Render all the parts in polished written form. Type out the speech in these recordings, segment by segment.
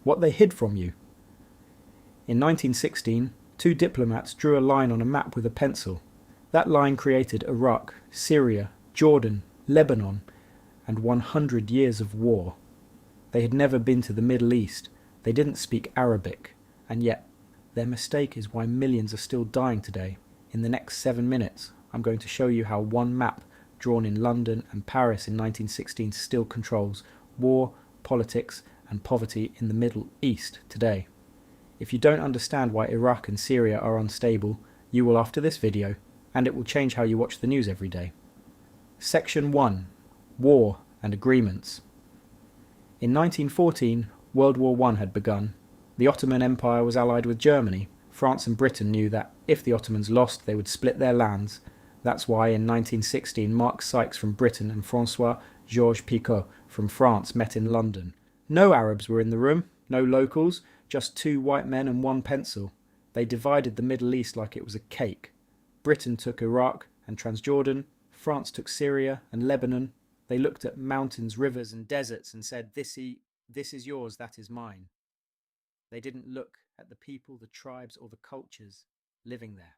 what they hid from you. In 1916, two diplomats drew a line on a map with a pencil. That line created Iraq, Syria, Jordan, Lebanon, and 100 years of war. They had never been to the Middle East, they didn't speak Arabic, and yet their mistake is why millions are still dying today. In the next 7 minutes, I'm going to show you how one map drawn in London and Paris in 1916 still controls war, politics, and poverty in the Middle East today. If you don't understand why Iraq and Syria are unstable, you will after this video, and it will change how you watch the news every day. Section 1. War and Agreements. In 1914, World War I had begun. The Ottoman Empire was allied with Germany. France and Britain knew that if the Ottomans lost, they would split their lands. That's why in 1916, Mark Sykes from Britain and François-Georges Picot from France met in London. No Arabs were in the room, no locals, just two white men and one pencil. They divided the Middle East like it was a cake. Britain took Iraq and Transjordan, France took Syria and Lebanon. They looked at mountains, rivers and deserts and said, this is yours, that is mine. They didn't look at the people, the tribes or the cultures living there.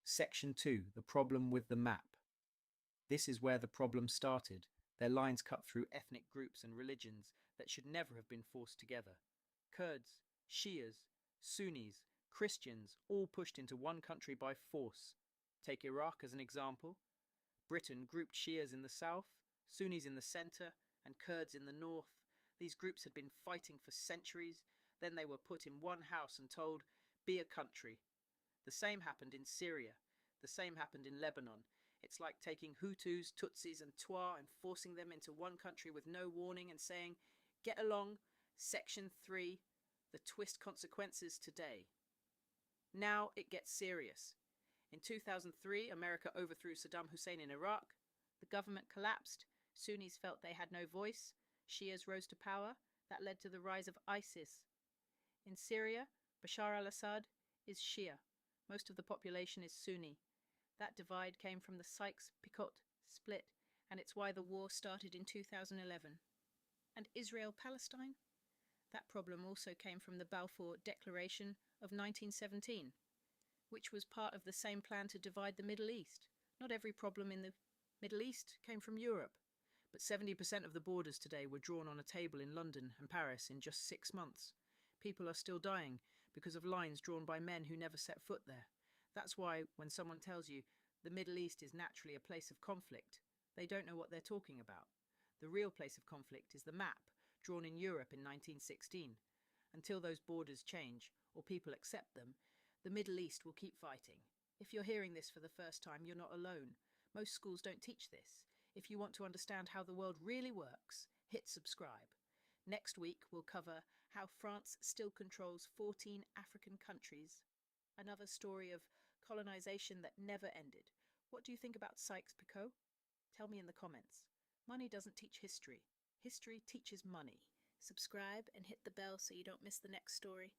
Section 2. The problem with the map. This is where the problem started. Their lines cut through ethnic groups and religions that should never have been forced together. Kurds, Shias, Sunnis, Christians, all pushed into one country by force. Take Iraq as an example. Britain grouped Shias in the south, Sunnis in the centre, and Kurds in the north. These groups had been fighting for centuries. Then they were put in one house and told, be a country. The same happened in Syria. The same happened in Lebanon. It's like taking Hutus, Tutsis and Twa and forcing them into one country with no warning and saying, get along, Section 3, the twist consequences today. Now it gets serious. In 2003, America overthrew Saddam Hussein in Iraq. The government collapsed. Sunnis felt they had no voice. Shias rose to power. That led to the rise of ISIS. In Syria, Bashar al-Assad is Shia. Most of the population is Sunni. That divide came from the Sykes-Picot split, and it's why the war started in 2011. And Israel-Palestine? That problem also came from the Balfour Declaration of 1917, which was part of the same plan to divide the Middle East. Not every problem in the Middle East came from Europe, but 70% of the borders today were drawn on a table in London and Paris in just 6 months. People are still dying because of lines drawn by men who never set foot there. That's why when someone tells you the Middle East is naturally a place of conflict, they don't know what they're talking about. The real place of conflict is the map drawn in Europe in 1916. Until those borders change, or people accept them, the Middle East will keep fighting. If you're hearing this for the first time, you're not alone. Most schools don't teach this. If you want to understand how the world really works, hit subscribe. Next week, we'll cover how France still controls 14 African countries. Another story of colonization that never ended. What do you think about Sykes-Picot? Tell me in the comments. Money doesn't teach history. History teaches money. Subscribe and hit the bell so you don't miss the next story.